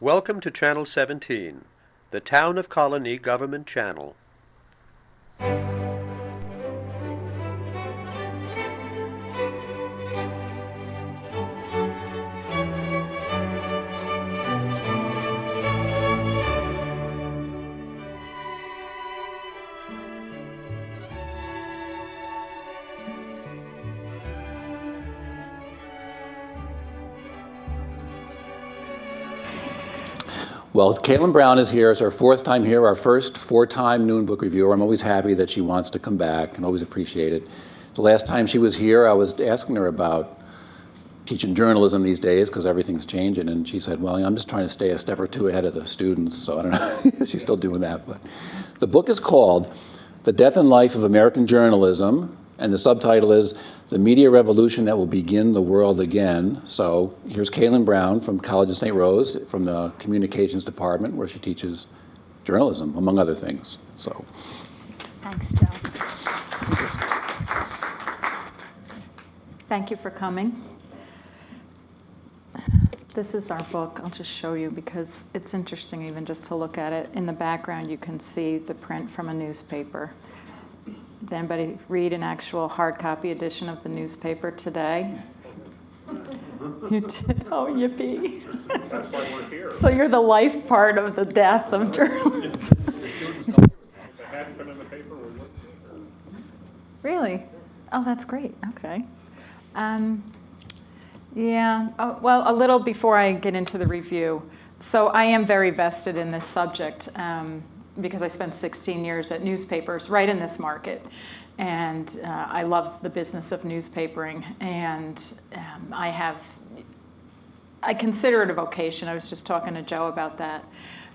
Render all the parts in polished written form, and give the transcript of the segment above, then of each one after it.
Welcome to Channel 17, the Town of Colonie Government Channel. Well, Cailin Brown is here. It's her fourth time here, our first four-time Noon Book Reviewer. I'm always happy that she wants to come back and always appreciate it. The last time she was here, I was asking her about teaching journalism these days because everything's changing, and she said, well, I'm just trying to stay a step or two ahead of the students, so I don't know if she's still doing that. But the book is called The Death and Life of American Journalism, and the subtitle is The Media Revolution That Will Begin the World Again. So here's Cailin Brown from College of St. Rose, from the Communications Department, where she teaches journalism, among other things. So, thanks, Joe. Thank you for coming. This is our book. I'll just show you because it's interesting even just to look at it. In the background, you can see the print from a newspaper. Did anybody read an actual hard copy edition of the newspaper today? You did? Oh, yippee. That's why we're here. So you're the life part of the death of journalism. The students come here. If it hadn't been in the paper, we wouldn't. Really? Oh, that's great. Okay. Yeah. Oh, well, a little before I get into the review. So I am very vested in this subject. Because I spent 16 years at newspapers right in this market. And I love the business of newspapering. And I consider it a vocation. I was just talking to Joe about that.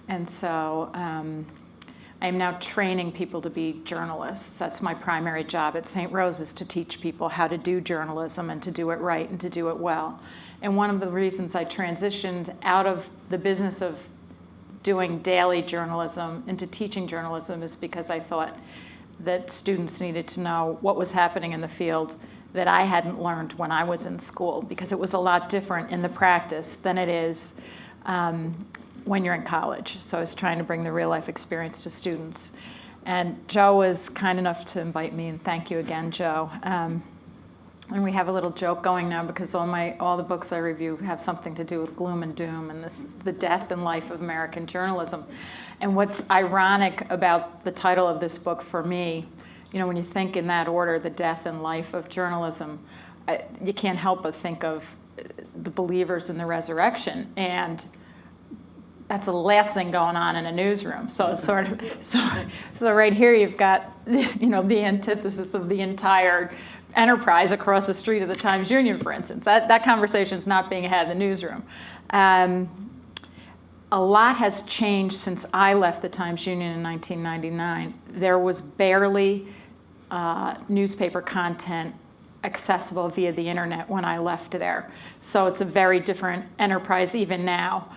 And so I am now training people to be journalists. That's my primary job at St. Rose's, to teach people how to do journalism and to do it right and to do it well. And one of the reasons I transitioned out of the business of doing daily journalism into teaching journalism is because I thought that students needed to know what was happening in the field that I hadn't learned when I was in school, because it was a lot different in the practice than it is when you're in college. So I was trying to bring the real life experience to students. And Joe was kind enough to invite me, and thank you again, Joe. And we have a little joke going now because all the books I review have something to do with gloom and doom and the death and life of American journalism. And what's ironic about the title of this book for me, when you think in that order, the death and life of journalism, you can't help but think of the believers in the resurrection. And that's the last thing going on in a newsroom. So it's sort of, so right here you've got, the antithesis of the entire enterprise across the street of the Times-Union, for instance. That conversation's not being had in the newsroom. A lot has changed since I left the Times-Union in 1999. There was barely newspaper content accessible via the internet when I left there. So it's a very different enterprise even now.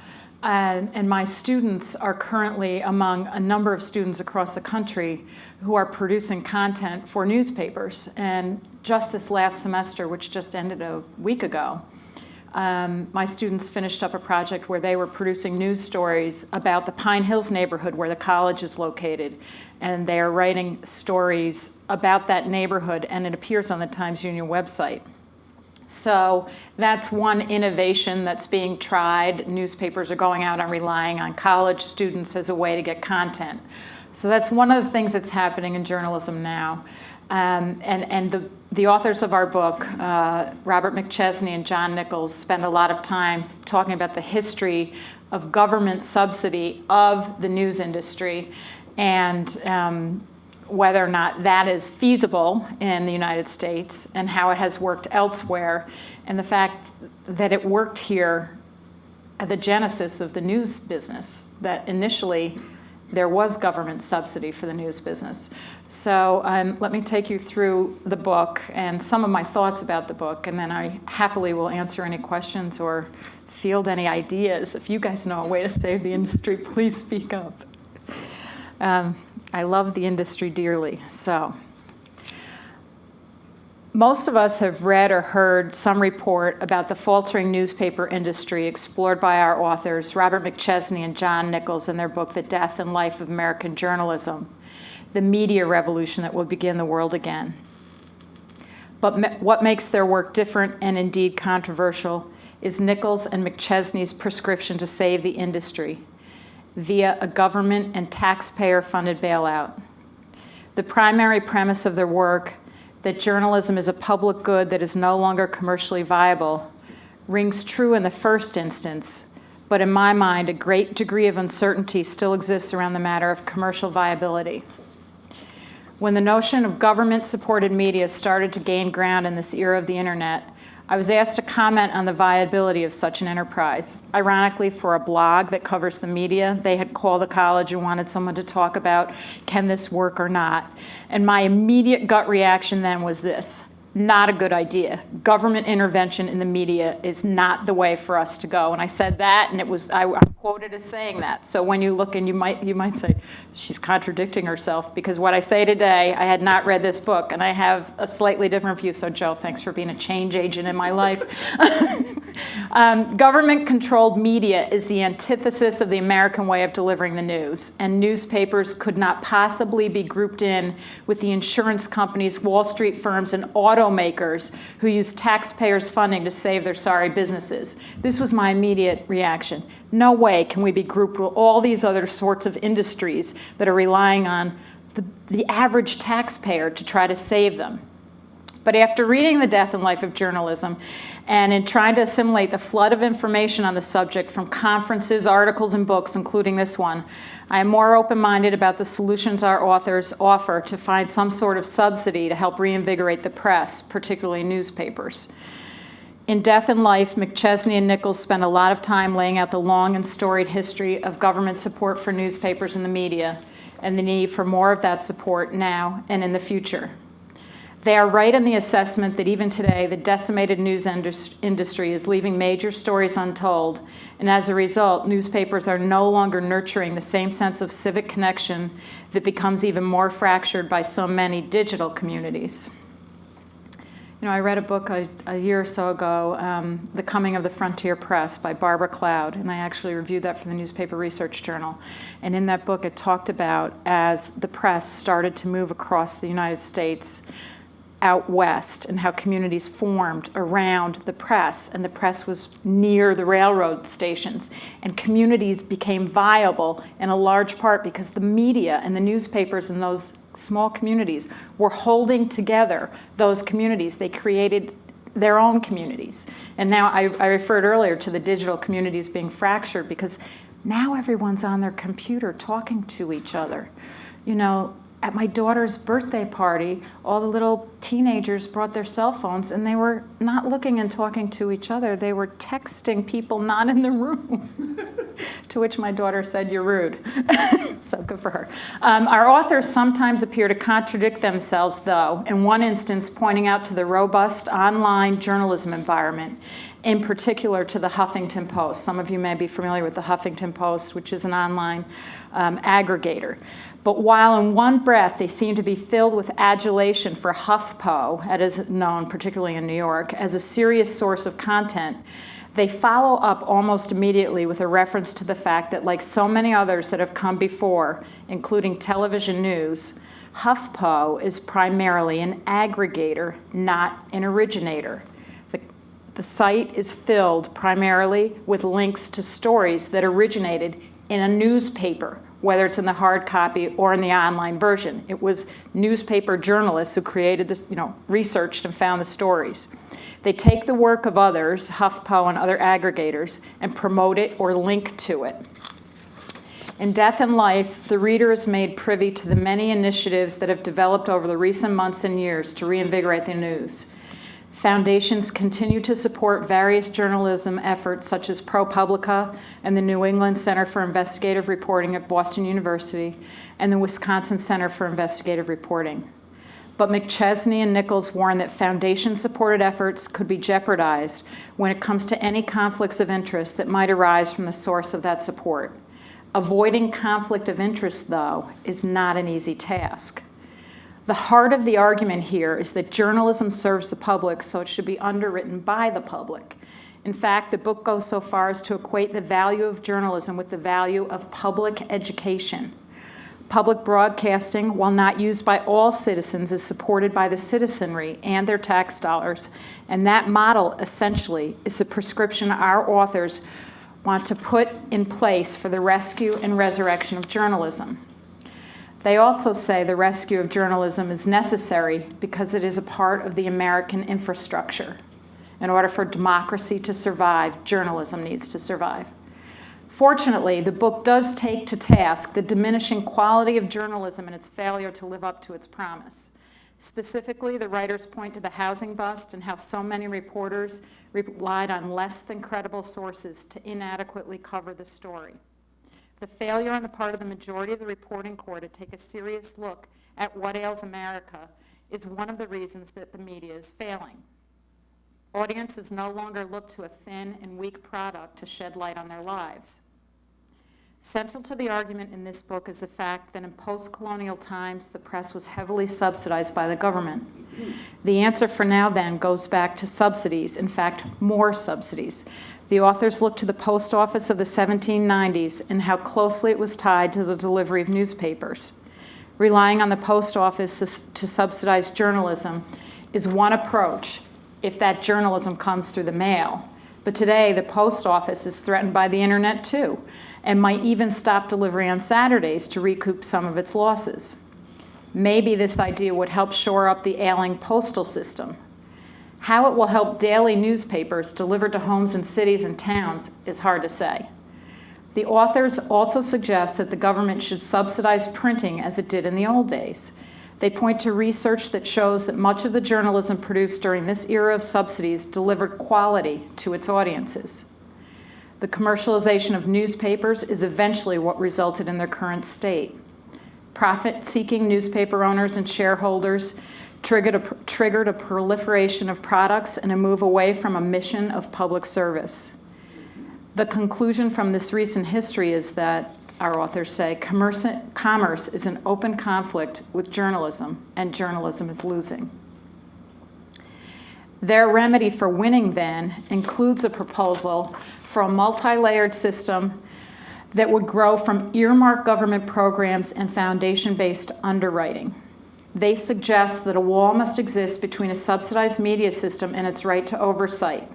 And my students are currently among a number of students across the country who are producing content for newspapers. And just this last semester, which just ended a week ago, my students finished up a project where they were producing news stories about the Pine Hills neighborhood where the college is located. And they are writing stories about that neighborhood, and it appears on the Times-Union website. So that's one innovation that's being tried. Newspapers are going out and relying on college students as a way to get content. So that's one of the things that's happening in journalism now. And the authors of our book, Robert McChesney and John Nichols, spend a lot of time talking about the history of government subsidy of the news industry and whether or not that is feasible in the United States and how it has worked elsewhere, and the fact that it worked here at the genesis of the news business, that initially there was government subsidy for the news business. So let me take you through the book and some of my thoughts about the book, and then I happily will answer any questions or field any ideas. If you guys know a way to save the industry, please speak up. I love the industry dearly. So Most of us have read or heard some report about the faltering newspaper industry explored by our authors, Robert McChesney and John Nichols, in their book, The Death and Life of American Journalism, the media revolution that will begin the world again. But what makes their work different and indeed controversial is Nichols and McChesney's prescription to save the industry via a government and taxpayer-funded bailout. The primary premise of their work, that journalism is a public good that is no longer commercially viable, rings true in the first instance, but in my mind, a great degree of uncertainty still exists around the matter of commercial viability. When the notion of government-supported media started to gain ground in this era of the internet, I was asked to comment on the viability of such an enterprise. Ironically, for a blog that covers the media, they had called the college and wanted someone to talk about, can this work or not? And my immediate gut reaction then was this: not a good idea. Government intervention in the media is not the way for us to go. And I said that, and I'm quoted as saying that. So when you look, and you might say, she's contradicting herself, because what I say today, I had not read this book, and I have a slightly different view. So Joe, thanks for being a change agent in my life. Government-controlled media is the antithesis of the American way of delivering the news, and newspapers could not possibly be grouped in with the insurance companies, Wall Street firms, and automakers who use taxpayers' funding to save their sorry businesses. This was my immediate reaction. No way can we be grouped with all these other sorts of industries that are relying on the average taxpayer to try to save them. But after reading The Death and Life of Journalism, and in trying to assimilate the flood of information on the subject from conferences, articles, and books, including this one, I am more open-minded about the solutions our authors offer to find some sort of subsidy to help reinvigorate the press, particularly newspapers. In Death and Life, McChesney and Nichols spend a lot of time laying out the long and storied history of government support for newspapers and the media, and the need for more of that support now and in the future. They are right in the assessment that even today, the decimated news industry is leaving major stories untold, and as a result, newspapers are no longer nurturing the same sense of civic connection that becomes even more fractured by so many digital communities. You know, I read a book a year or so ago, The Coming of the Frontier Press by Barbara Cloud, and I actually reviewed that for the Newspaper Research Journal. And in that book, it talked about as the press started to move across the United States out west, and how communities formed around the press, and the press was near the railroad stations, and communities became viable in a large part because the media and the newspapers in those small communities were holding together those communities. They created their own communities. And now I referred earlier to the digital communities being fractured because now everyone's on their computer talking to each other. You know, at my daughter's birthday party, all the little teenagers brought their cell phones, and they were not looking and talking to each other. They were texting people not in the room. To which my daughter said, "You're rude." So good for her. Our authors sometimes appear to contradict themselves, though, in one instance pointing out to the robust online journalism environment, in particular to the Huffington Post. Some of you may be familiar with the Huffington Post, which is an online aggregator. But while in one breath they seem to be filled with adulation for HuffPo, as is known particularly in New York, as a serious source of content, they follow up almost immediately with a reference to the fact that, like so many others that have come before, including television news, HuffPo is primarily an aggregator, not an originator. The site is filled primarily with links to stories that originated in a newspaper, whether it's in the hard copy or in the online version. It was newspaper journalists who created this, researched and found the stories. They take the work of others, HuffPo and other aggregators, and promote it or link to it. In Death and Life, the reader is made privy to the many initiatives that have developed over the recent months and years to reinvigorate the news. Foundations continue to support various journalism efforts such as ProPublica and the New England Center for Investigative Reporting at Boston University and the Wisconsin Center for Investigative Reporting. But McChesney and Nichols warn that foundation-supported efforts could be jeopardized when it comes to any conflicts of interest that might arise from the source of that support. Avoiding conflict of interest, though, is not an easy task. The heart of the argument here is that journalism serves the public, so it should be underwritten by the public. In fact, the book goes so far as to equate the value of journalism with the value of public education. Public broadcasting, while not used by all citizens, is supported by the citizenry and their tax dollars, and that model, essentially, is the prescription our authors want to put in place for the rescue and resurrection of journalism. They also say the rescue of journalism is necessary because it is a part of the American infrastructure. In order for democracy to survive, journalism needs to survive. Fortunately, the book does take to task the diminishing quality of journalism and its failure to live up to its promise. Specifically, the writers point to the housing bust and how so many reporters relied on less than credible sources to inadequately cover the story. The failure on the part of the majority of the reporting corps to take a serious look at what ails America is one of the reasons that the media is failing. Audiences no longer look to a thin and weak product to shed light on their lives. Central to the argument in this book is the fact that in post-colonial times, the press was heavily subsidized by the government. The answer for now, then, goes back to subsidies, in fact, more subsidies. The authors look to the post office of the 1790s and how closely it was tied to the delivery of newspapers. Relying on the post office to subsidize journalism is one approach, if that journalism comes through the mail. But today, the post office is threatened by the internet too, and might even stop delivery on Saturdays to recoup some of its losses. Maybe this idea would help shore up the ailing postal system. How it will help daily newspapers delivered to homes in cities and towns is hard to say. The authors also suggest that the government should subsidize printing as it did in the old days. They point to research that shows that much of the journalism produced during this era of subsidies delivered quality to its audiences. The commercialization of newspapers is eventually what resulted in their current state. Profit-seeking newspaper owners and shareholders triggered a proliferation of products and a move away from a mission of public service. The conclusion from this recent history is that, our authors say, commerce is in open conflict with journalism, and journalism is losing. Their remedy for winning, then, includes a proposal for a multi-layered system that would grow from earmarked government programs and foundation-based underwriting. They suggest that a wall must exist between a subsidized media system and its right to oversight.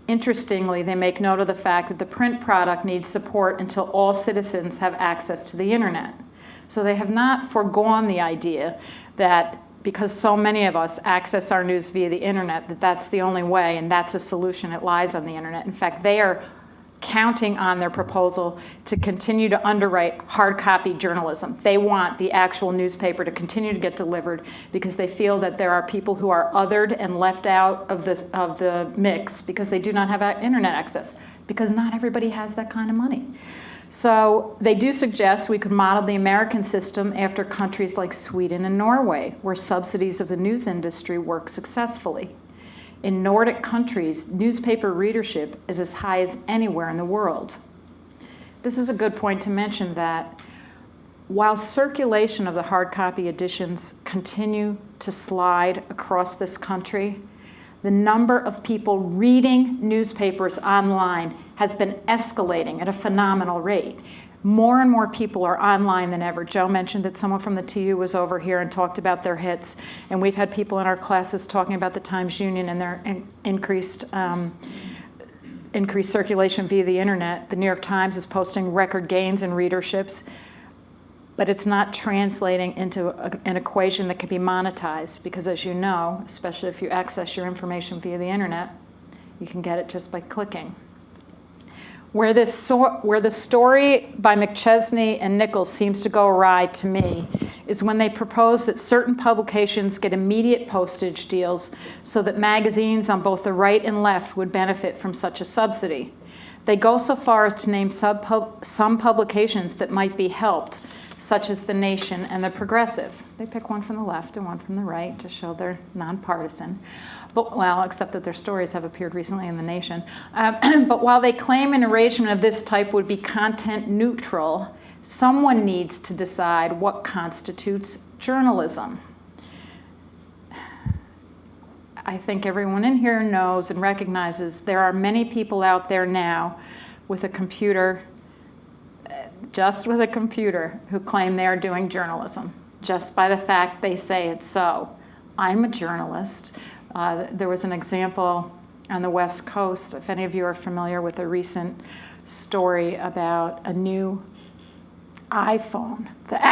Interestingly, they make note of the fact that the print product needs support until all citizens have access to the internet. So they have not foregone the idea that because so many of us access our news via the internet, that that's the only way and that's a solution, it lies on the internet. In fact, they are counting on their proposal to continue to underwrite hard copy journalism. They want the actual newspaper to continue to get delivered because they feel that there are people who are othered and left out of the mix because they do not have internet access, because not everybody has that kind of money. So they do suggest we could model the American system after countries like Sweden and Norway, where subsidies of the news industry work successfully. In Nordic countries, newspaper readership is as high as anywhere in the world. This is a good point to mention that while circulation of the hard copy editions continue to slide across this country, the number of people reading newspapers online has been escalating at a phenomenal rate. More and more people are online than ever. Joe mentioned that someone from the TU was over here and talked about their hits, and we've had people in our classes talking about the Times-Union and their increased circulation via the internet. The New York Times is posting record gains in readerships, but it's not translating into an equation that can be monetized because, as you know, especially if you access your information via the internet, you can get it just by clicking. Where the story by McChesney and Nichols seems to go awry to me is when they propose that certain publications get immediate postage deals so that magazines on both the right and left would benefit from such a subsidy. They go so far as to name some publications that might be helped, such as The Nation and The Progressive. They pick one from the left and one from the right to show they're nonpartisan. But, well, except that their stories have appeared recently in The Nation. But while they claim an arrangement of this type would be content neutral, someone needs to decide what constitutes journalism. I think everyone in here knows and recognizes there are many people out there now with a computer, just with a computer, who claim they are doing journalism, just by the fact they say it's so. I'm a journalist. There was an example on the West Coast, if any of you are familiar with a recent story about a new iPhone, the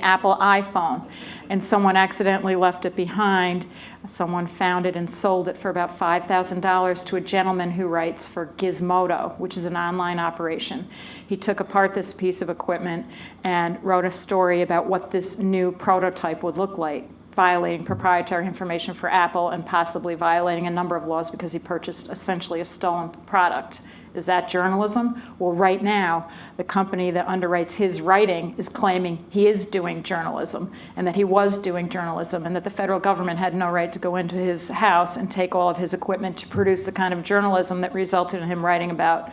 Apple iPhone, and someone accidentally left it behind. Someone found it and sold it for about $5,000 to a gentleman who writes for Gizmodo, which is an online operation. He took apart this piece of equipment and wrote a story about what this new prototype would look like, violating proprietary information for Apple and possibly violating a number of laws because he purchased essentially a stolen product. Is that journalism? Well, right now, the company that underwrites his writing is claiming he is doing journalism and that he was doing journalism and that the federal government had no right to go into his house and take all of his equipment to produce the kind of journalism that resulted in him writing about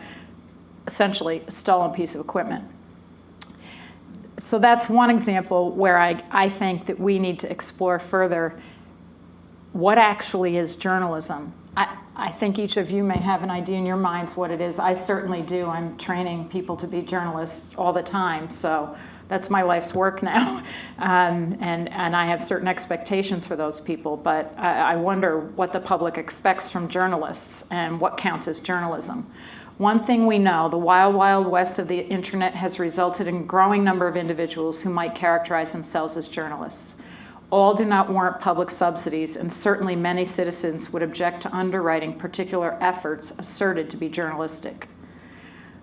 essentially a stolen piece of equipment. So that's one example where I think that we need to explore further what actually is journalism. I think each of you may have an idea in your minds what it is. I certainly do. I'm training people to be journalists all the time, so that's my life's work now. And I have certain expectations for those people, but I wonder what the public expects from journalists and what counts as journalism. One thing we know, the wild, wild west of the internet has resulted in a growing number of individuals who might characterize themselves as journalists. All do not warrant public subsidies, and certainly many citizens would object to underwriting particular efforts asserted to be journalistic.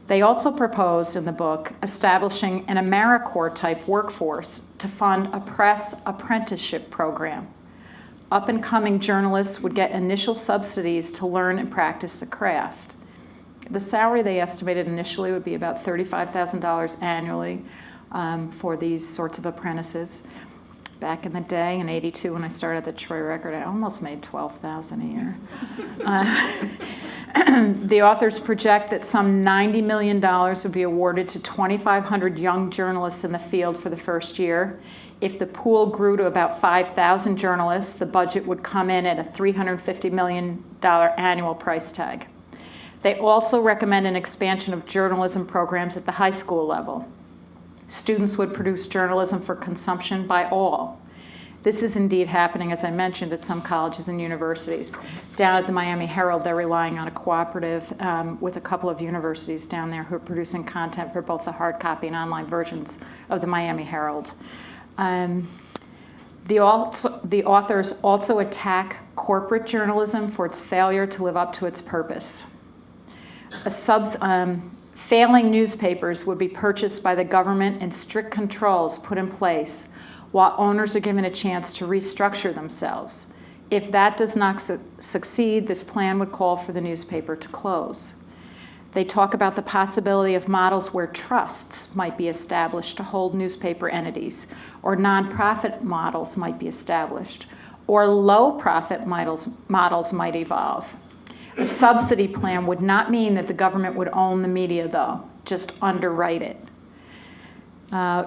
They also proposed in the book establishing an AmeriCorps-type workforce to fund a press apprenticeship program. Up-and-coming journalists would get initial subsidies to learn and practice the craft. The salary they estimated initially would be about $35,000 annually for these sorts of apprentices. Back in the day, in '82, when I started at the Troy Record, I almost made $12,000 a year. The authors project that some $90 million would be awarded to 2,500 young journalists in the field for the first year. If the pool grew to about 5,000 journalists, the budget would come in at a $350 million annual price tag. They also recommend an expansion of journalism programs at the high school level. Students would produce journalism for consumption by all. This is indeed happening, as I mentioned, at some colleges and universities. Down at the Miami Herald, they're relying on a cooperative with a couple of universities down there who are producing content for both the hard copy and online versions of the Miami Herald. The authors also attack corporate journalism for its failure to live up to its purpose. Failing newspapers would be purchased by the government and strict controls put in place while owners are given a chance to restructure themselves. If that does not succeed, this plan would call for the newspaper to close. They talk about the possibility of models where trusts might be established to hold newspaper entities, or nonprofit models might be established, or low-profit models might evolve. A subsidy plan would not mean that the government would own the media, though, just underwrite it.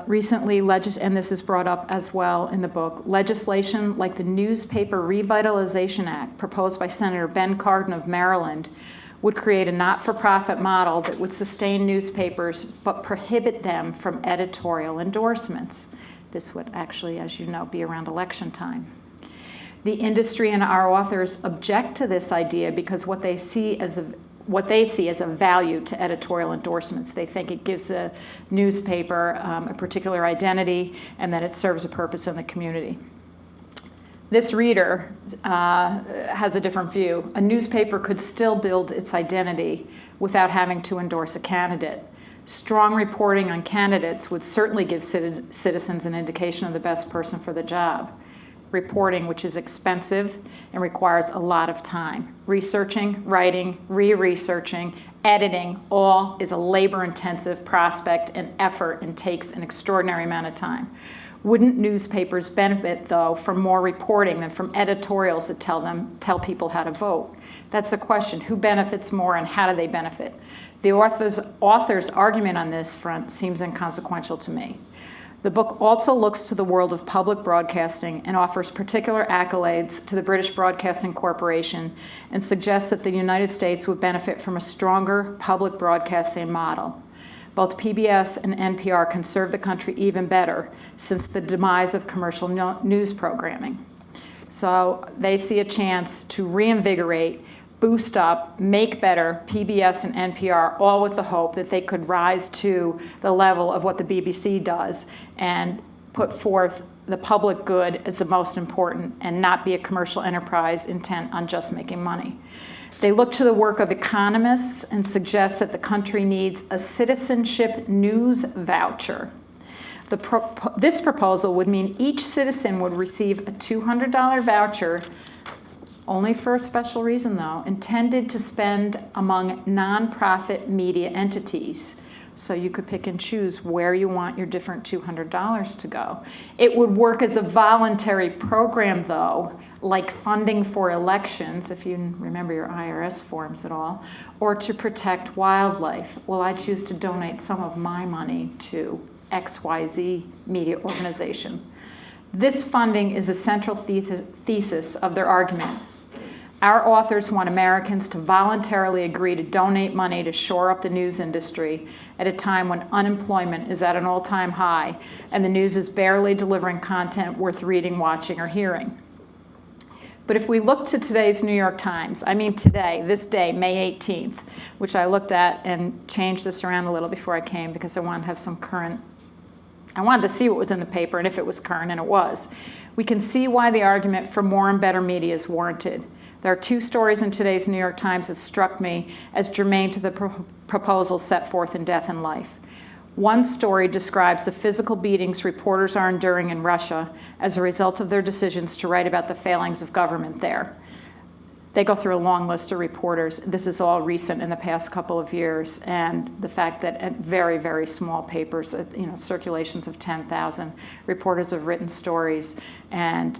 Recently, and this is brought up as well in the book, legislation like the Newspaper Revitalization Act, proposed by Senator Ben Cardin of Maryland, would create a not-for-profit model that would sustain newspapers but prohibit them from editorial endorsements. This would actually, as you know, be around election time. The industry and our authors object to this idea because what they see as a value to editorial endorsements. They think it gives a newspaper a particular identity and that it serves a purpose in the community. This reader has a different view. A newspaper could still build its identity without having to endorse a candidate. Strong reporting on candidates would certainly give citizens an indication of the best person for the job. Reporting, which is expensive and requires a lot of time. Researching, writing, re-researching, editing, all is a labor-intensive prospect and effort and takes an extraordinary amount of time. Wouldn't newspapers benefit, though, from more reporting than from editorials that tell people how to vote? That's the question. Who benefits more and how do they benefit? The author's argument on this front seems inconsequential to me. The book also looks to the world of public broadcasting and offers particular accolades to the British Broadcasting Corporation and suggests that the United States would benefit from a stronger public broadcasting model. Both PBS and NPR can serve the country even better since the demise of commercial news programming. So they see a chance to reinvigorate, boost up, make better PBS and NPR, all with the hope that they could rise to the level of what the BBC does and put forth the public good as the most important and not be a commercial enterprise intent on just making money. They look to the work of economists and suggest that the country needs a citizenship news voucher. This proposal would mean each citizen would receive a $200 voucher, only for a special reason though, intended to spend among nonprofit media entities. So you could pick and choose where you want your different $200 to go. It would work as a voluntary program though, like funding for elections, if you remember your IRS forms at all, or to protect wildlife. Well, I choose to donate some of my money to XYZ media organization. This funding is a central thesis of their argument. Our authors want Americans to voluntarily agree to donate money to shore up the news industry at a time when unemployment is at an all-time high and the news is barely delivering content worth reading, watching, or hearing. But if we look to today's New York Times, I mean today, this day, May 18th, which I looked at and changed this around a little before I came because I wanted to have some current, I wanted to see what was in the paper and if it was current, and it was. We can see why the argument for more and better media is warranted. There are two stories in today's New York Times that struck me as germane to the proposals set forth in Death and Life. One story describes the physical beatings reporters are enduring in Russia as a result of their decisions to write about the failings of government there. They go through a long list of reporters. This is all recent in the past couple of years, and the fact that at very, very small papers, circulations of 10,000, reporters have written stories and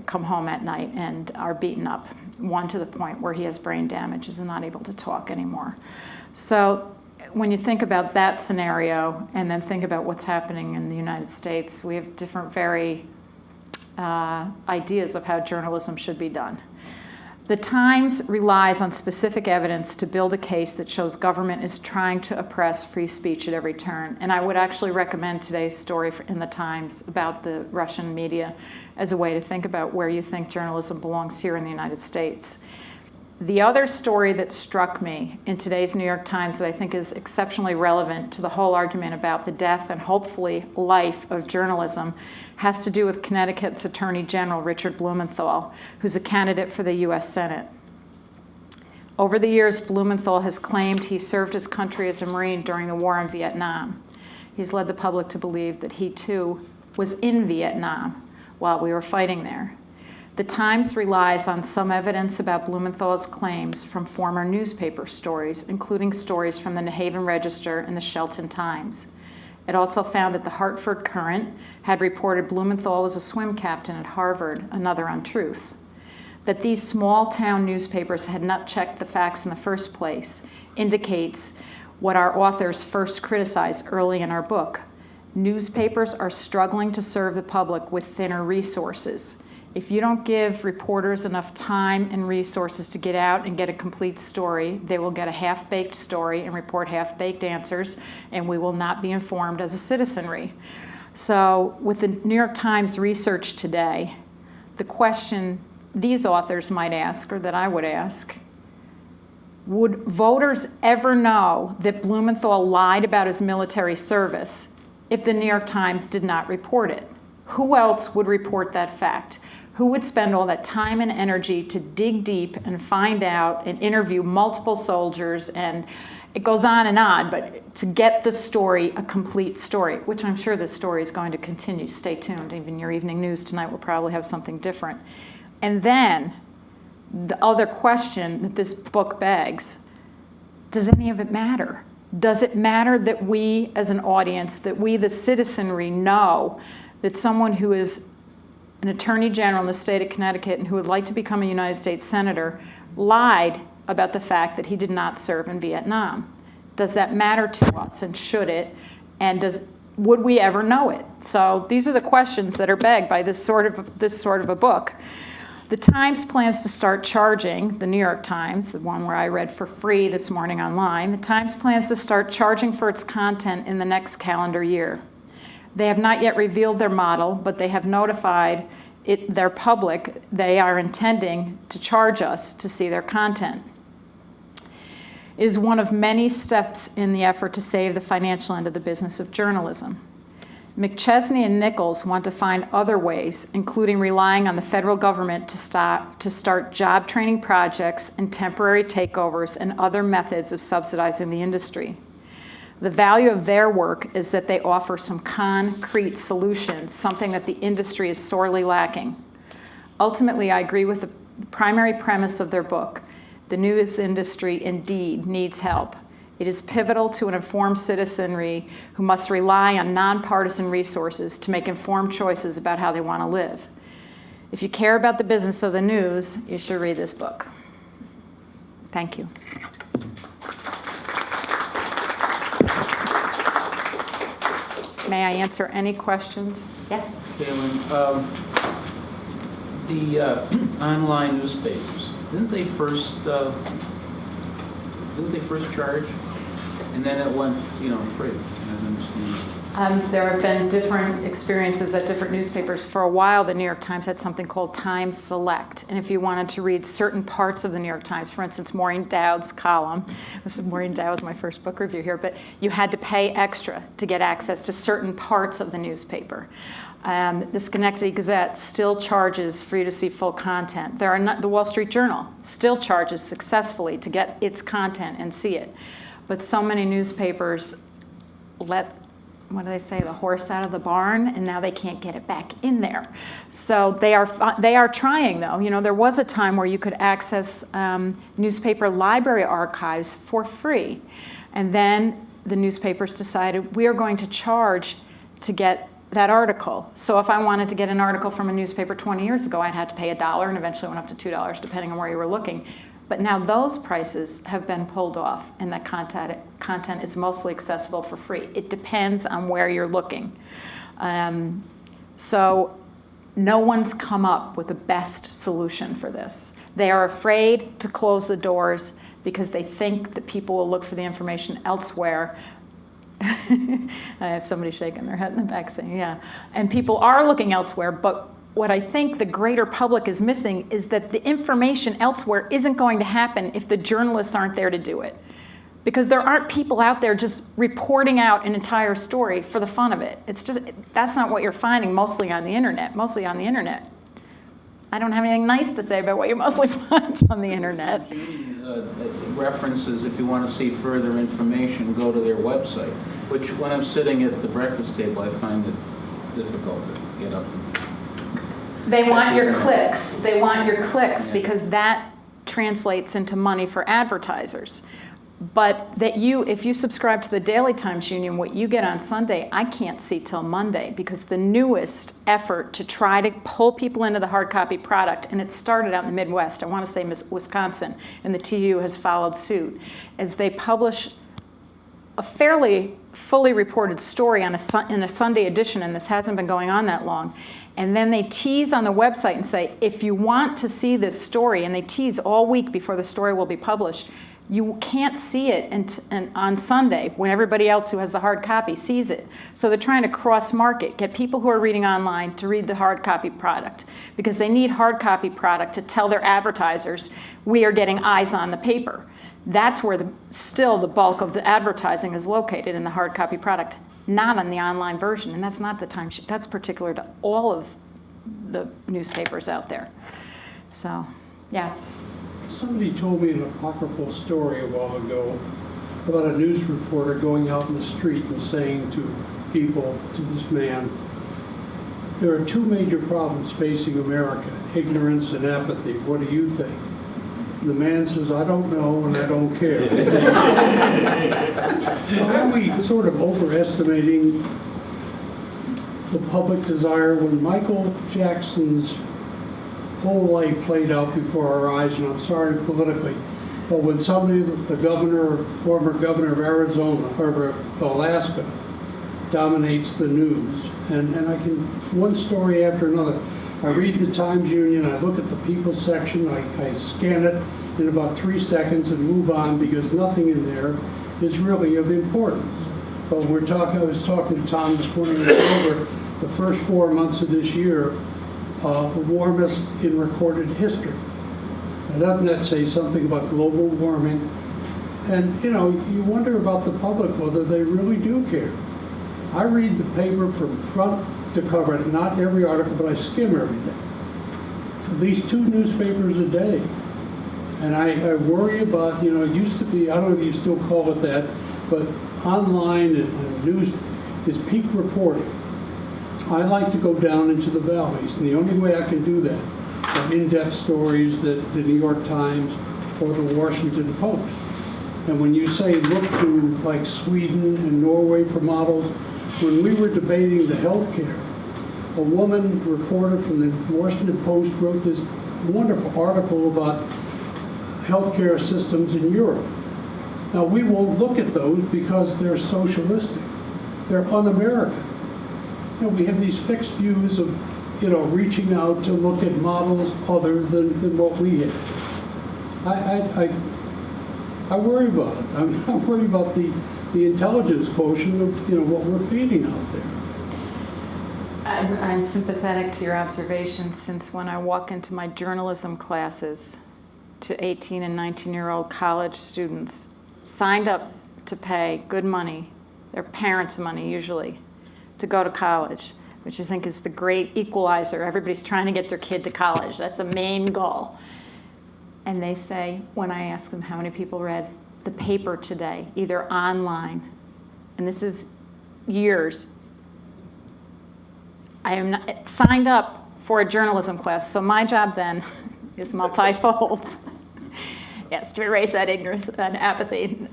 come home at night and are beaten up, one to the point where he has brain damage, is not able to talk anymore. So when you think about that scenario and then think about what's happening in the United States, we have different ideas of how journalism should be done. The Times relies on specific evidence to build a case that shows government is trying to oppress free speech at every turn. And I would actually recommend today's story in the Times about the Russian media as a way to think about where you think journalism belongs here in the United States. The other story that struck me in today's New York Times that I think is exceptionally relevant to the whole argument about the death and hopefully life of journalism has to do with Connecticut's Attorney General Richard Blumenthal, who's a candidate for the U.S. Senate. Over the years, Blumenthal has claimed he served his country as a Marine during the war in Vietnam. He's led the public to believe that he too was in Vietnam while we were fighting there. The Times relies on some evidence about Blumenthal's claims from former newspaper stories, including stories from the New Haven Register and the Shelton Times. It also found that the Hartford Courant had reported Blumenthal was a swim captain at Harvard, another untruth. That these small-town newspapers had not checked the facts in the first place indicates what our authors first criticized early in our book. Newspapers are struggling to serve the public with thinner resources. If you don't give reporters enough time and resources to get out and get a complete story, they will get a half-baked story and report half-baked answers, and we will not be informed as a citizenry. So with the New York Times research today, the question these authors might ask, or that I would ask, would voters ever know that Blumenthal lied about his military service if the New York Times did not report it? Who else would report that fact? Who would spend all that time and energy to dig deep and find out and interview multiple soldiers? And it goes on, but to get the story, a complete story, which I'm sure this story is going to continue. Stay tuned. Even your evening news tonight will probably have something different. And then the other question that this book begs, does any of it matter? Does it matter that we as an audience, that we the citizenry know that someone who is an attorney general in the state of Connecticut and who would like to become a United States senator lied about the fact that he did not serve in Vietnam? Does that matter to us, and should it? And would we ever know it? So these are the questions that are begged by this sort of a book. The Times plans to start charging, the New York Times, the one where I read for free this morning online, the Times plans to start charging for its content in the next calendar year. They have not yet revealed their model, but they have notified their public they are intending to charge us to see their content. It is one of many steps in the effort to save the financial end of the business of journalism. McChesney and Nichols want to find other ways, including relying on the federal government to start job training projects and temporary takeovers and other methods of subsidizing the industry. The value of their work is that they offer some concrete solutions, something that the industry is sorely lacking. Ultimately, I agree with the primary premise of their book. The news industry indeed needs help. It is pivotal to an informed citizenry who must rely on nonpartisan resources to make informed choices about how they want to live. If you care about the business of the news, you should read this book. Thank you. May I answer any questions? Yes? Cailin, the online newspapers, didn't they first charge, and then it went, free? I don't understand. There have been different experiences at different newspapers. For a while, the New York Times had something called Times Select. And if you wanted to read certain parts of the New York Times, for instance, Maureen Dowd's column, Maureen Dowd was my first book review here, but you had to pay extra to get access to certain parts of the newspaper. The Schenectady Gazette still charges for you to see full content. The Wall Street Journal still charges successfully to get its content and see it. But so many newspapers let, what do they say, the horse out of the barn, and now they can't get it back in there. So they are trying, though. There was a time where you could access newspaper library archives for free. And then the newspapers decided, we are going to charge to get that article. So if I wanted to get an article from a newspaper 20 years ago, I'd have to pay $1 and eventually went up to $2, depending on where you were looking. But now those prices have been pulled off, and that content is mostly accessible for free. It depends on where you're looking. So no one's come up with the best solution for this. They are afraid to close the doors because they think that people will look for the information elsewhere. I have somebody shaking their head in the back saying, yeah. And people are looking elsewhere, but what I think the greater public is missing is that the information elsewhere isn't going to happen if the journalists aren't there to do it. Because there aren't people out there just reporting out an entire story for the fun of it. That's not what you're finding mostly on the internet. I don't have anything nice to say about what you mostly find on the internet. References, if you want to see further information, go to their website, which when I'm sitting at the breakfast table, I find it difficult to get up. They want your clicks. They want your clicks because that translates into money for advertisers. But if you subscribe to the Daily Times Union, what you get on Sunday, I can't see till Monday, because the newest effort to try to pull people into the hard copy product, and it started out in the Midwest, I want to say Wisconsin, and the TU has followed suit, is they publish a fairly fully reported story in a Sunday edition, and this hasn't been going on that long. And then they tease on the website and say, if you want to see this story, and they tease all week before the story will be published, you can't see it on Sunday when everybody else who has the hard copy sees it. So they're trying to cross-market, get people who are reading online to read the hard copy product, because they need hard copy product to tell their advertisers, we are getting eyes on the paper. That's where still the bulk of the advertising is located, in the hard copy product, not on the online version. And that's not the time, that's particular to all of the newspapers out there. So, yes. Somebody told me an apocryphal story a while ago about a news reporter going out in the street and saying to people, to this man, there are two major problems facing America, ignorance and apathy. What do you think? And the man says, I don't know and I don't care. Aren't we sort of overestimating the public desire? When Michael Jackson's whole life played out before our eyes, and I'm sorry politically, but when somebody, the governor, former governor of Arizona or Alaska, dominates the news. And I can, one story after another. I read the Times-Union, I look at the People section, I scan it in about 3 seconds and move on because nothing in there is really of importance. But I was talking to Tom this morning over the first 4 months of this year, the warmest in recorded history. Now, doesn't that say something about global warming? And, you know, you wonder about the public, whether they really do care. I read the paper from front to cover, not every article, but I skim everything. At least 2 newspapers a day. And I worry about, you know, it used to be, I don't know if you still call it that, but online and news is peak reporting. I like to go down into the valleys, and the only way I can do that are in-depth stories that the New York Times or the Washington Post. And when you say look to like Sweden and Norway for models, when we were debating the health care, a woman reporter from the Washington Post wrote this wonderful article about healthcare systems in Europe. Now, we won't look at those because they're socialistic. They're un-American. You know, we have these fixed views of, you know, reaching out to look at models other than what we have. I worry about it. I'm worried about the intelligence quotient of, you know, what we're feeding out there. I'm sympathetic to your observations, since when I walk into my journalism classes to 18 and 19-year-old college students, signed up to pay good money, their parents' money usually, to go to college, which I think is the great equalizer. Everybody's trying to get their kid to college. That's the main goal. And they say, when I ask them how many people read the paper today, either online, and this is years, I am not signed up for a journalism class, so my job then is multifold. Yes, to erase that ignorance and apathy,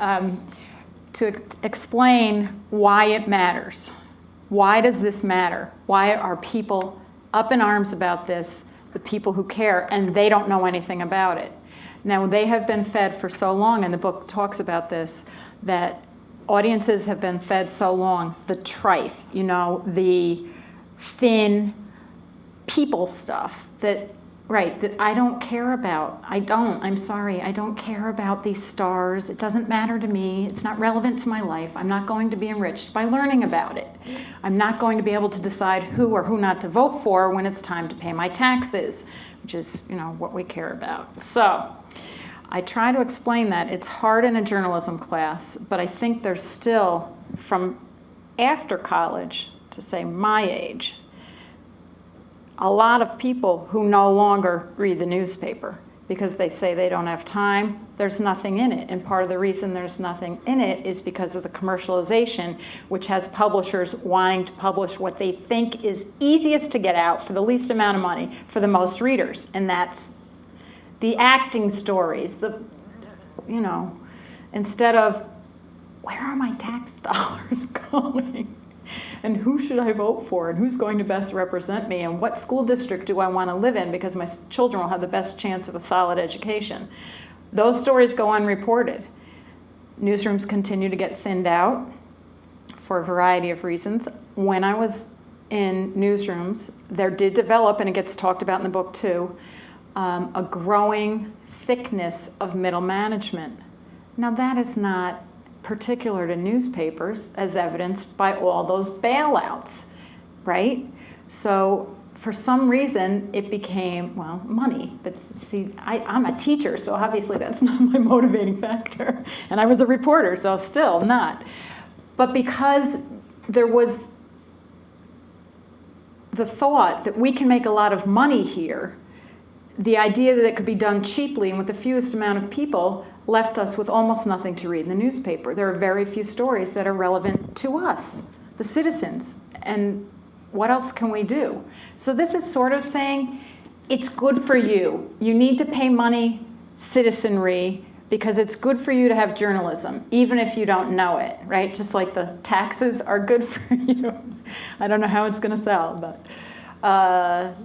to explain why it matters. Why does this matter? Why are people up in arms about this, the people who care, and they don't know anything about it? Now, they have been fed for so long, and the book talks about this, that audiences have been fed so long, the trife, you know, the thin people stuff that, right, that I don't care about. I'm sorry, I don't care about these stars. It doesn't matter to me. It's not relevant to my life. I'm not going to be enriched by learning about it. I'm not going to be able to decide who or who not to vote for when it's time to pay my taxes, which is, you know, what we care about. So I try to explain that. It's hard in a journalism class, but I think there's still, from after college to say my age, a lot of people who no longer read the newspaper because they say they don't have time. There's nothing in it. And part of the reason there's nothing in it is because of the commercialization, which has publishers wanting to publish what they think is easiest to get out for the least amount of money for the most readers. And that's the acting stories, you know, instead of where are my tax dollars going? And who should I vote for? And who's going to best represent me? And what school district do I want to live in because my children will have the best chance of a solid education? Those stories go unreported. Newsrooms continue to get thinned out for a variety of reasons. When I was in newsrooms, there did develop, and it gets talked about in the book too, a growing thickness of middle management. Now, that is not particular to newspapers, as evidenced by all those bailouts, right? So for some reason, it became, well, money. But see, I'm a teacher, so obviously that's not my motivating factor. And I was a reporter, so still not. But because there was the thought that we can make a lot of money here, the idea that it could be done cheaply and with the fewest amount of people left us with almost nothing to read in the newspaper. There are very few stories that are relevant to us, the citizens, and what else can we do? So this is sort of saying, it's good for you. You need to pay money, citizenry, because it's good for you to have journalism, even if you don't know it, right? Just like the taxes are good for you. I don't know how it's gonna sell, but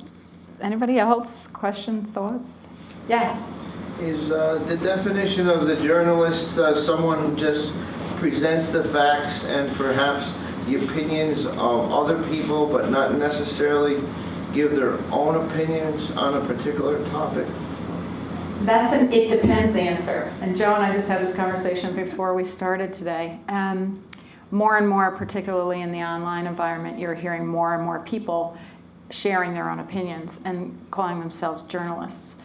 anybody else? Questions, thoughts? Yes? Is the definition of the journalist someone who just presents the facts and perhaps the opinions of other people, but not necessarily give their own opinions on a particular topic? That's an it depends answer. And Joe and I just had this conversation before we started today. More and more, particularly in the online environment, you're hearing more and more people sharing their own opinions and calling themselves journalists.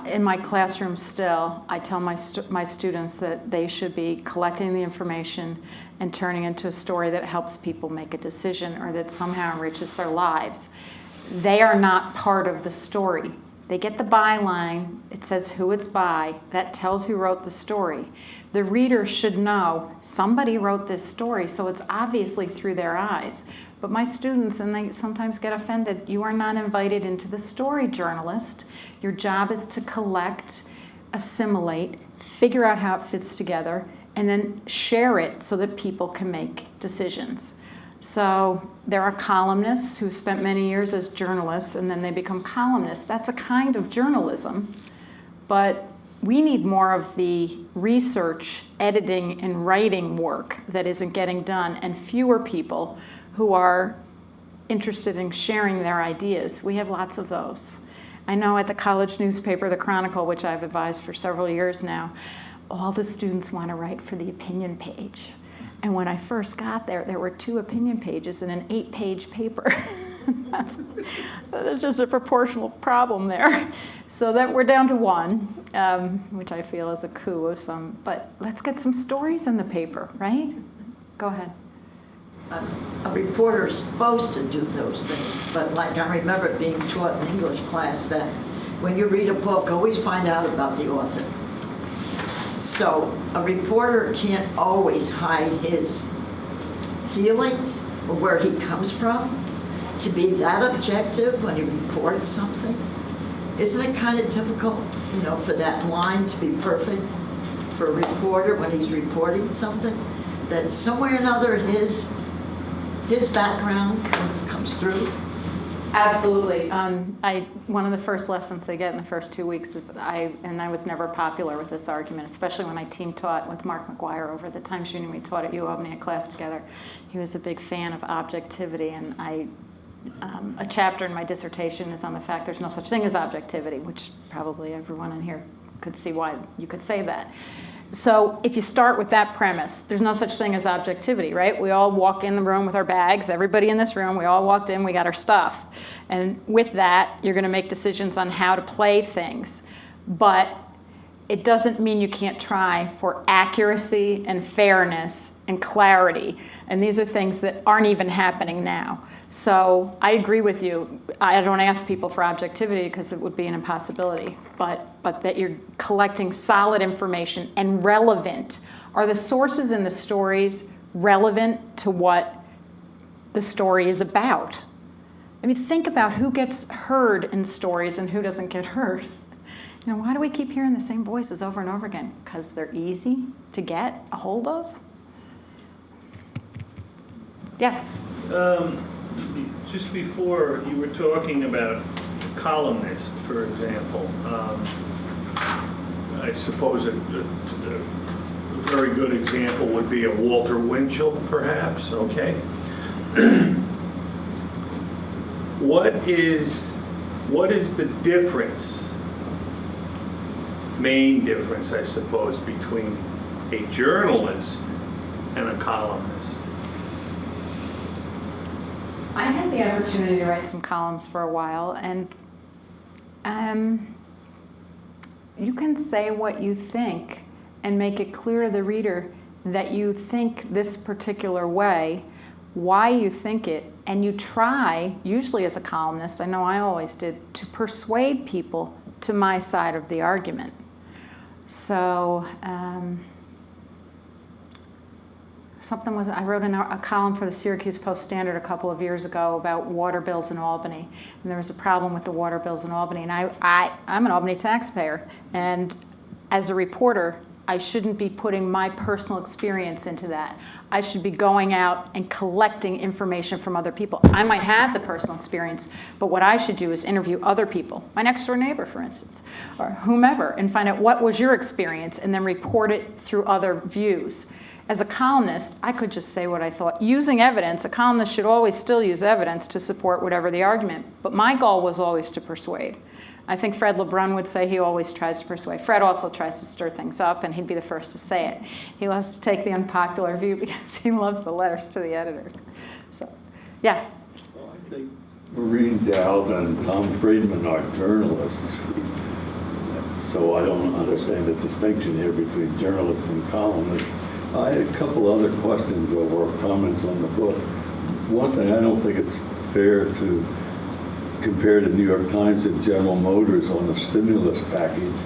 In my classroom still, I tell my students that they should be collecting the information and turning into a story that helps people make a decision or that somehow enriches their lives. They are not part of the story. They get the byline, it says who it's by, that tells who wrote the story. The reader should know somebody wrote this story, so it's obviously through their eyes. But my students, and they sometimes get offended, you are not invited into the story, journalist. Your job is to collect, assimilate, figure out how it fits together, and then share it so that people can make decisions. So there are columnists who spent many years as journalists and then they become columnists. That's a kind of journalism, but we need more of the research, editing, and writing work that isn't getting done, and fewer people who are interested in sharing their ideas. We have lots of those. I know at the college newspaper, the Chronicle, which I've advised for several years now, all the students want to write for the opinion page. And when I first got there, there were 2 opinion pages in an 8-page paper. There's just a proportional problem there. So that we're down to 1, which I feel is a coup of some. But let's get some stories in the paper, right? Go ahead. A reporter's supposed to do those things, but like I remember being taught in English class that when you read a book, always find out about the author. So a reporter can't always hide his feelings or where he comes from. To be that objective when he reports something, isn't it kind of difficult, for that line to be perfect for a reporter when he's reporting something? That somewhere or another his background comes through. Absolutely. One of the first lessons they get in the first 2 weeks is I was never popular with this argument, especially when I team taught with Mark McGuire over the Times Union. We taught at UAlbany a class together. He was a big fan of objectivity, and a chapter in my dissertation is on the fact there's no such thing as objectivity, which probably everyone in here could see why you could say that. So if you start with that premise, there's no such thing as objectivity, right? We all walk in the room with our bags. Everybody in this room, we all walked in, we got our stuff. And with that, you're going to make decisions on how to play things. But it doesn't mean you can't try for accuracy and fairness and clarity. And these are things that aren't even happening now. So I agree with you. I don't ask people for objectivity because it would be an impossibility, but that you're collecting solid information and relevant. Are the sources in the stories relevant to what the story is about? I mean, think about who gets heard in stories and who doesn't get heard. Why do we keep hearing the same voices over and over again? Because they're easy to get a hold of? Yes? Just before, you were talking about columnists, for example. I suppose a very good example would be a Walter Winchell, perhaps, okay? What is the difference, main difference, I suppose, between a journalist and a columnist? I had the opportunity to write some columns for a while, and you can say what you think and make it clear to the reader that you think this particular way, why you think it, and you try, usually as a columnist, I know I always did, to persuade people to my side of the argument. So I wrote a column for the Syracuse Post-Standard a couple of years ago about water bills in Albany, and there was a problem with the water bills in Albany, and I'm an Albany taxpayer, and as a reporter, I shouldn't be putting my personal experience into that. I should be going out and collecting information from other people. I might have the personal experience, but what I should do is interview other people, my next door neighbor, for instance, or whomever, and find out what was your experience and then report it through other views. As a columnist, I could just say what I thought. Using evidence, a columnist should always still use evidence to support whatever the argument. But my goal was always to persuade. I think Fred LeBrun would say he always tries to persuade. Fred also tries to stir things up, and he'd be the first to say it. He loves to take the unpopular view because he loves the letters to the editor. So, yes? Well, I think Maureen Dowd and Tom Friedman are journalists. So I don't understand the distinction here between journalists and columnists. I had a couple other questions or comments on the book. One thing, I don't think it's fair to compare the New York Times and General Motors on the stimulus package.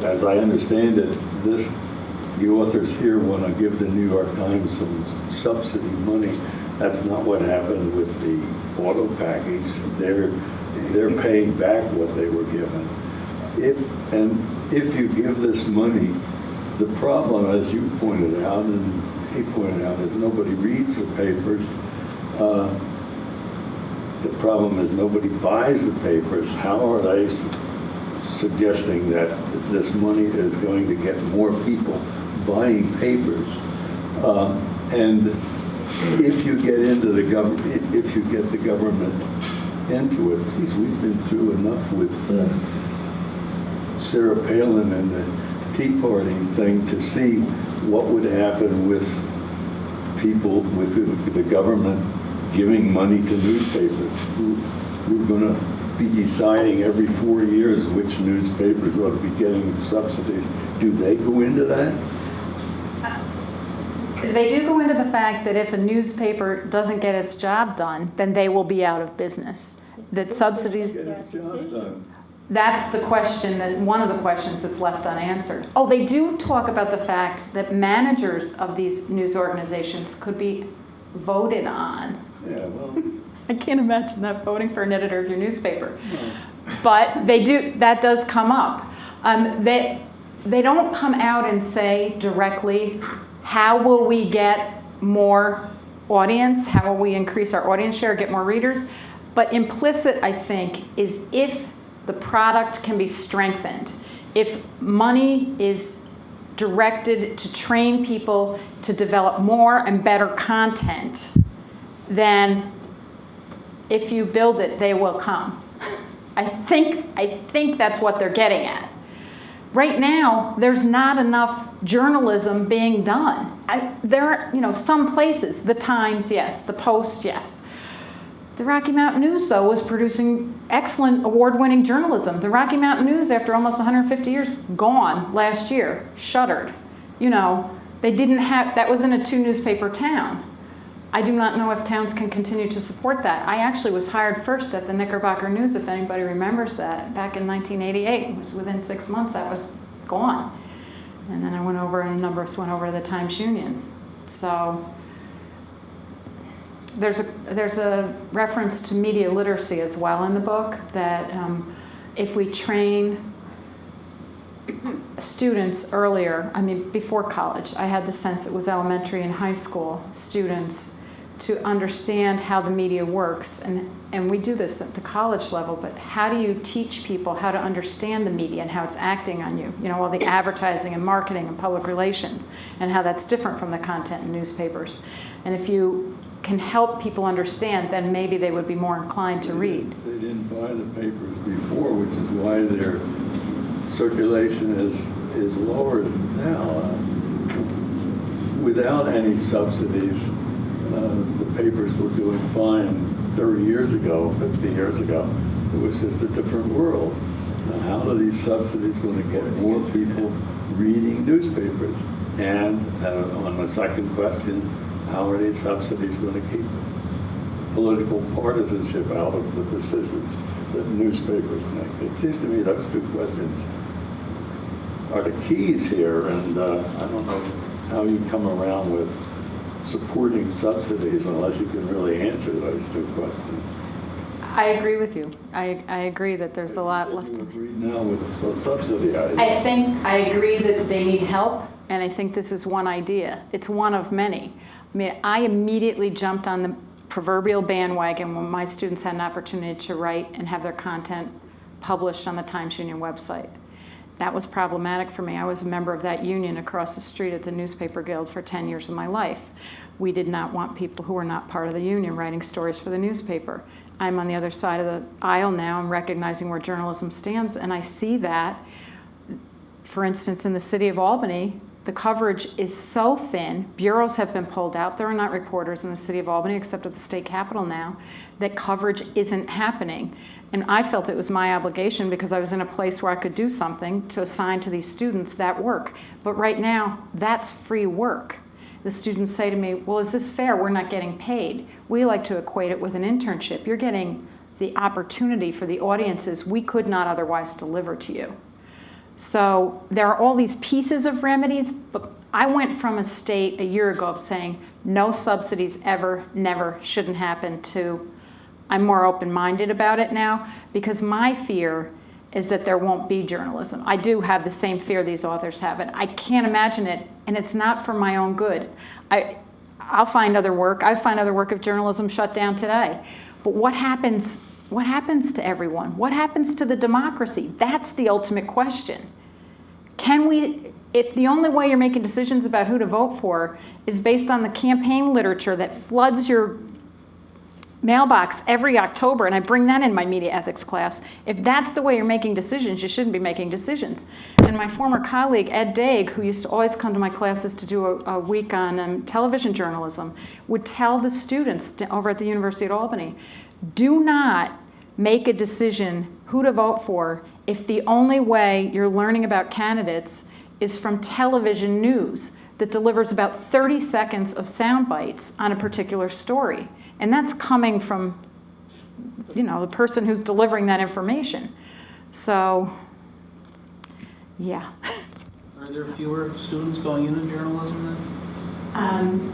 As I understand it, the authors here want to give the New York Times some subsidy money. That's not what happened with the auto package. They're paying back what they were given. If you give this money, the problem, as you pointed out and he pointed out, is nobody reads the papers. The problem is nobody buys the papers. How are they suggesting that this money is going to get more people buying papers? And if you get into the government, if you get the government into it, geez, we've been through enough with Sarah Palin and the Tea Party thing to see what would happen with people, with the government giving money to newspapers. We're going to be deciding every 4 years which newspapers ought to be getting subsidies. Do they go into that? They do go into the fact that if a newspaper doesn't get its job done, then they will be out of business. That subsidies, Get its job done. that's the question, that one of the questions that's left unanswered. Oh, they do talk about the fact that managers of these news organizations could be voted on. Yeah, well, I can't imagine that, voting for an editor of your newspaper. No. But they do, that does come up. They don't come out and say directly, how will we get more audience? How will we increase our audience share, get more readers? But implicit, I think, is if the product can be strengthened, if money is directed to train people to develop more and better content, then if you build it, they will come. I think that's what they're getting at. Right now, there's not enough journalism being done. There are, some places, the Times, yes, the Post, yes. The Rocky Mountain News, though, was producing excellent award-winning journalism. The Rocky Mountain News, after almost 150 years, gone last year, shuttered. They didn't have, that was in a 2-newspaper town. I do not know if towns can continue to support that. I actually was hired first at the Knickerbocker News, if anybody remembers that, back in 1988. It was within 6 months that was gone. And then I went over, and a number of us went over to the Times-Union. So there's a reference to media literacy as well in the book, that if we train students earlier, before college, I had the sense it was elementary and high school students, to understand how the media works. And we do this at the college level, but how do you teach people how to understand the media and how it's acting on you? All the advertising and marketing and public relations, and how that's different from the content in newspapers. And if you can help people understand, then maybe they would be more inclined to read. They didn't buy the papers before, which is why their circulation is lower now. Without any subsidies, the papers were doing fine 30 years ago, 50 years ago. It was just a different world. Now, how are these subsidies going to get more people reading newspapers? And on the second question, how are these subsidies going to keep political partisanship out of the decisions that newspapers make? It seems to me those two questions are the keys here, and I don't know how you come around with supporting subsidies unless you can really answer those two questions. I agree with you. I agree that there's a lot left. You agree now with the subsidy idea? I agree that they need help, and I think this is one idea. It's one of many. I immediately jumped on the proverbial bandwagon when my students had an opportunity to write and have their content published on the Times-Union website. that was problematic for me. I was a member of that union across the street at the Newspaper Guild for 10 years of my life. We did not want people who were not part of the union writing stories for the newspaper. I'm on the other side of the aisle now. I'm recognizing where journalism stands, and I see that, for instance, in the city of Albany, the coverage is so thin, bureaus have been pulled out. There are not reporters in the city of Albany except at the state capitol now, that coverage isn't happening. And I felt it was my obligation, because I was in a place where I could do something, to assign to these students that work. But right now, that's free work. The students say to me, well, is this fair? We're not getting paid. We like to equate it with an internship. You're getting the opportunity for the audiences we could not otherwise deliver to you. So there are all these pieces of remedies, but I went from a state a year ago of saying no subsidies ever, never, shouldn't happen, to I'm more open-minded about it now, because my fear is that there won't be journalism. I do have the same fear these authors have, and I can't imagine it, and it's not for my own good. I'll find other work. I find other work if journalism shut down today. But what happens to everyone? What happens to the democracy? That's the ultimate question. Can we, if the only way you're making decisions about who to vote for is based on the campaign literature that floods your mailbox every October, and I bring that in my media ethics class, if that's the way you're making decisions, you shouldn't be making decisions. And my former colleague, Ed Daig, who used to always come to my classes to do a week on television journalism, would tell the students over at the University of Albany, do not make a decision who to vote for if the only way you're learning about candidates is from television news that delivers about 30 seconds of sound bites on a particular story. And that's coming from, the person who's delivering that information. So, yeah. Are there fewer students going into journalism then?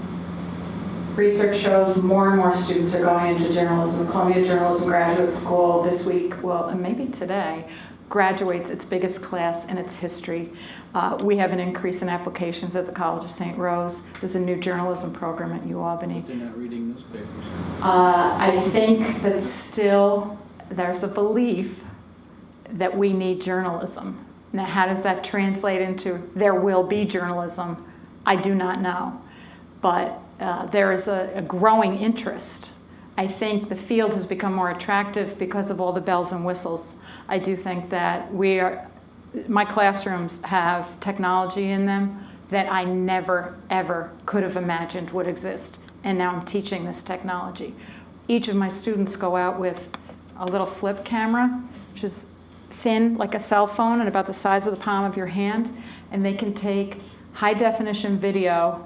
Research shows more and more students are going into journalism. The Columbia Journalism Graduate School this week, well, and maybe today, graduates its biggest class in its history. We have an increase in applications at the College of St. Rose. There's a new journalism program at UAlbany. They're not reading newspapers. I think that still there's a belief that we need journalism. Now, how does that translate into there will be journalism? I do not know. But there is a growing interest. I think the field has become more attractive because of all the bells and whistles. I do think that my classrooms have technology in them that I never, ever could have imagined would exist. And now I'm teaching this technology. Each of my students go out with a little flip camera, which is thin like a cell phone and about the size of the palm of your hand, and they can take high definition video,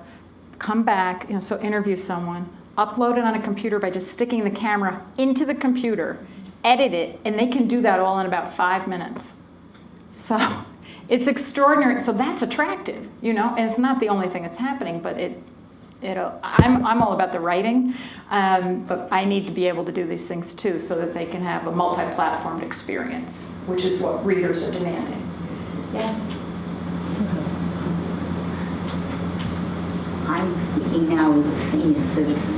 come back, so interview someone, upload it on a computer by just sticking the camera into the computer, edit it, and they can do that all in about 5 minutes. So it's extraordinary. So that's attractive, and it's not the only thing that's happening, but I'm all about the writing, but I need to be able to do these things too so that they can have a multi-platformed experience, which is what readers are demanding. Yes? I'm speaking now as a senior citizen.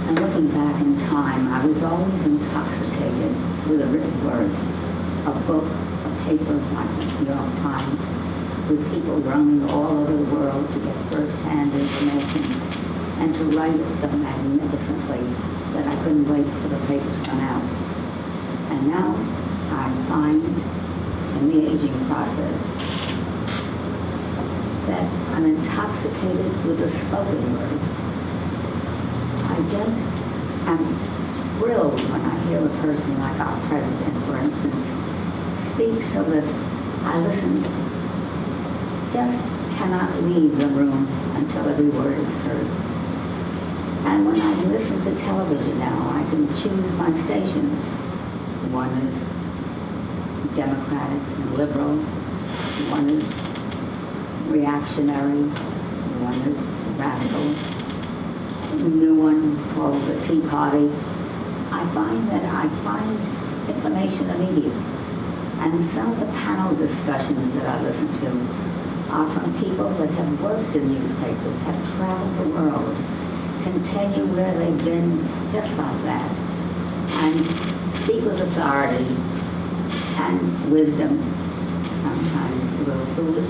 And looking back in time, I was always intoxicated with a written word, a book, a paper like the New York Times, with people roaming all over the world to get first-hand information and to write it so magnificently that I couldn't wait for the paper to come out. And now I find in the aging process that I'm intoxicated with the spoken word. I just am thrilled when I hear a person like our president, for instance, speak so that I listen, just cannot leave the room until every word is heard. And when I listen to television now, I can choose my stations. One is Democratic and liberal, one is reactionary, one is radical, a new one called the Tea Party. I find information immediate. And some of the panel discussions that I listen to are from people that have worked in newspapers, have traveled the world, can tell you where they've been just like that, and speak with authority and wisdom sometimes a little foolish,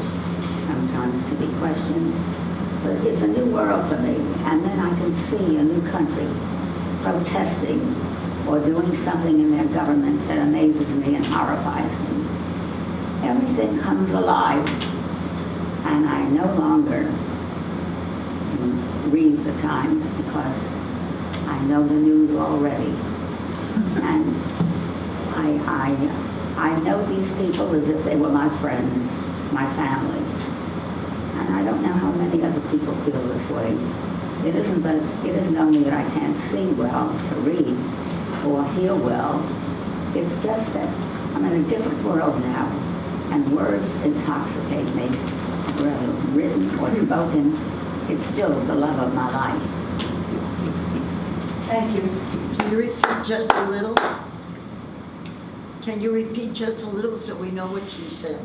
sometimes to be questioned. But it's a new world for me. And then I can see a new country protesting or doing something in their government that amazes me and horrifies me. Everything comes alive, and I no longer read the Times because I know the news already. And I know these people as if they were my friends, my family. And I don't know how many other people feel this way. It isn't only that I can't see well to read or hear well. It's just that I'm in a different world now, and words intoxicate me, whether written or spoken. It's still the love of my life. Thank you. Can you repeat just a little? Can you repeat just a little so we know what she said?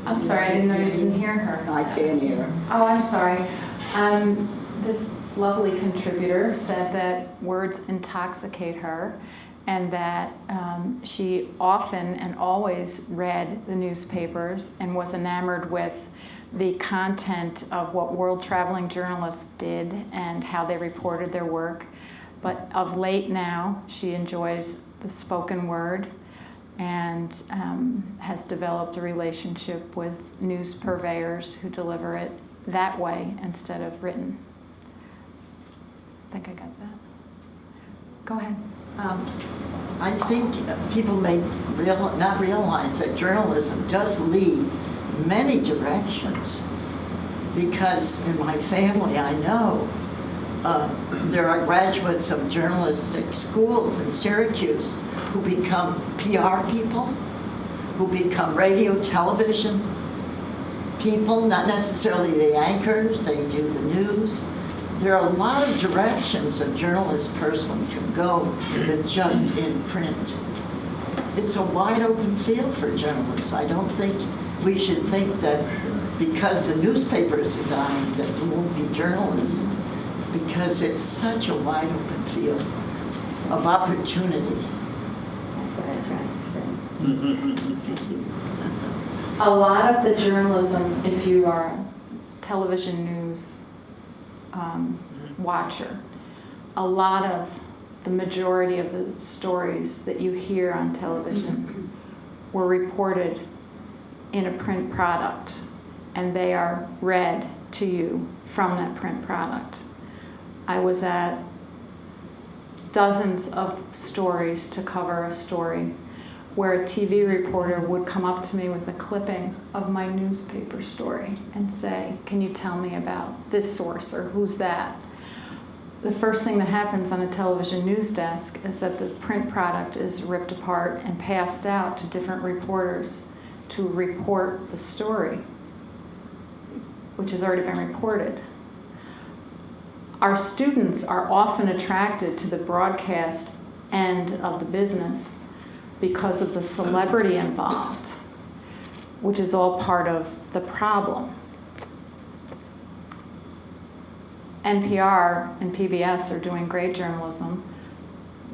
I'm sorry, I didn't know you didn't hear her. I can't hear her. Oh, I'm sorry. This lovely contributor said that words intoxicate her, and that she often and always read the newspapers and was enamored with the content of what world traveling journalists did and how they reported their work. But of late now, she enjoys the spoken word and has developed a relationship with news purveyors who deliver it that way instead of written. I think I got that. Go ahead. I think people may not realize that journalism does lead many directions, because in my family I know there are graduates of journalistic schools in Syracuse who become PR people, who become radio, television people, not necessarily the anchors, they do the news. There are a lot of directions a journalist person can go than just in print. It's a wide open field for journalists. I don't think we should think that because the newspapers are dying that there won't be journalists, because it's such a wide open field of opportunity. That's what I tried to say. Thank you. A lot of the journalism, if you are a television news watcher, a lot of the majority of the stories that you hear on television were reported in a print product, and they are read to you from that print product. I was at dozens of stories to cover a story where a TV reporter would come up to me with a clipping of my newspaper story and say, "Can you tell me about this source," or "Who's that?" The first thing that happens on a television news desk is that the print product is ripped apart and passed out to different reporters to report the story, which has already been reported. Our students are often attracted to the broadcast end of the business because of the celebrity involved, which is all part of the problem. NPR and PBS are doing great journalism.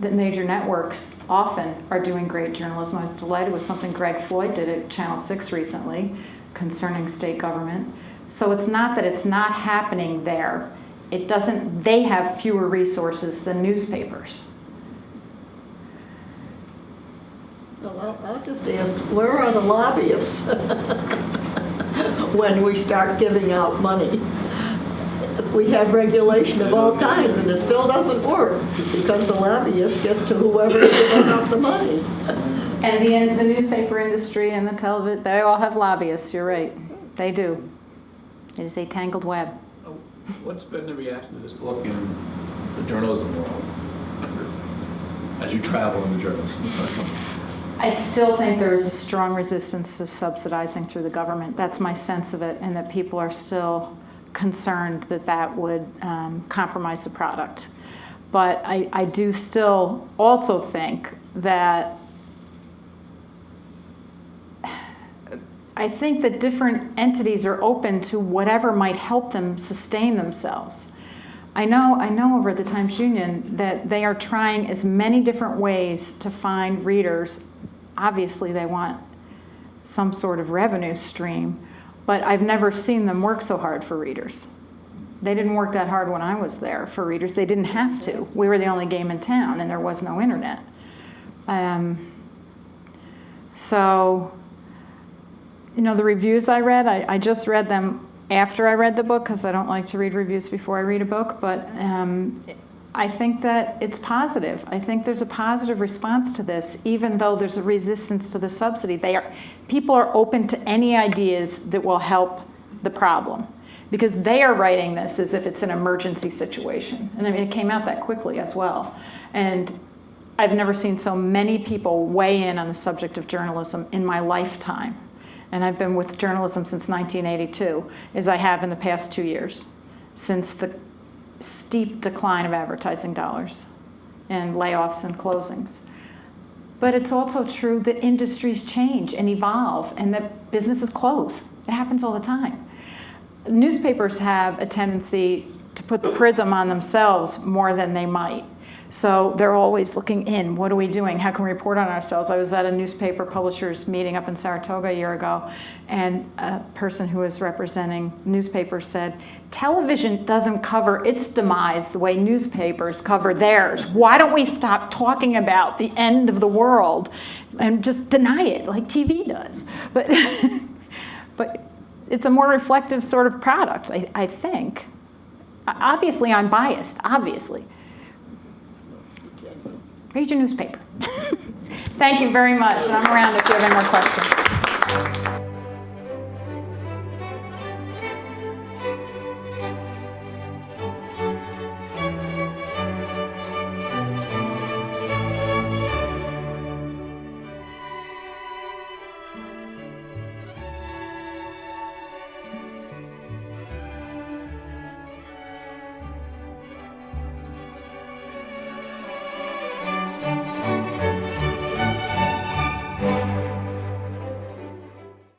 The major networks often are doing great journalism. I was delighted with something Greg Floyd did at Channel 6 recently concerning state government. So it's not that it's not happening there. It doesn't, they have fewer resources than newspapers. Well, I'll just ask, where are the lobbyists when we start giving out money? We have regulation of all kinds, and it still doesn't work because the lobbyists get to whoever's giving out the money. And the newspaper industry and the television, they all have lobbyists, you're right. They do. It is a tangled web. What's been the reaction to this book in the journalism world as you travel in the journalism? I still think there is a strong resistance to subsidizing through the government. That's my sense of it, and that people are still concerned that that would compromise the product. But I do still also think that different entities are open to whatever might help them sustain themselves. I know over at the Times-Union that they are trying as many different ways to find readers. Obviously, they want some sort of revenue stream, but I've never seen them work so hard for readers. They didn't work that hard when I was there for readers. They didn't have to. We were the only game in town, and there was no internet. So, the reviews I read, I just read them after I read the book because I don't like to read reviews before I read a book, but I think that it's positive. I think there's a positive response to this, even though there's a resistance to the subsidy. People are open to any ideas that will help the problem, because they are writing this as if it's an emergency situation. And I mean, it came out that quickly as well. And I've never seen so many people weigh in on the subject of journalism in my lifetime. And I've been with journalism since 1982, as I have in the past 2 years, since the steep decline of advertising dollars and layoffs and closings. But it's also true that industries change and evolve and that businesses close. It happens all the time. Newspapers have a tendency to put the prism on themselves more than they might. So they're always looking in. What are we doing? How can we report on ourselves? I was at a newspaper publishers meeting up in Saratoga a year ago, and a person who was representing newspapers said, television doesn't cover its demise the way newspapers cover theirs. Why don't we stop talking about the end of the world and just deny it like TV does? But, but it's a more reflective sort of product, I think. Obviously, I'm biased, obviously. Read your newspaper. Thank you very much, and I'm around if you have any more questions.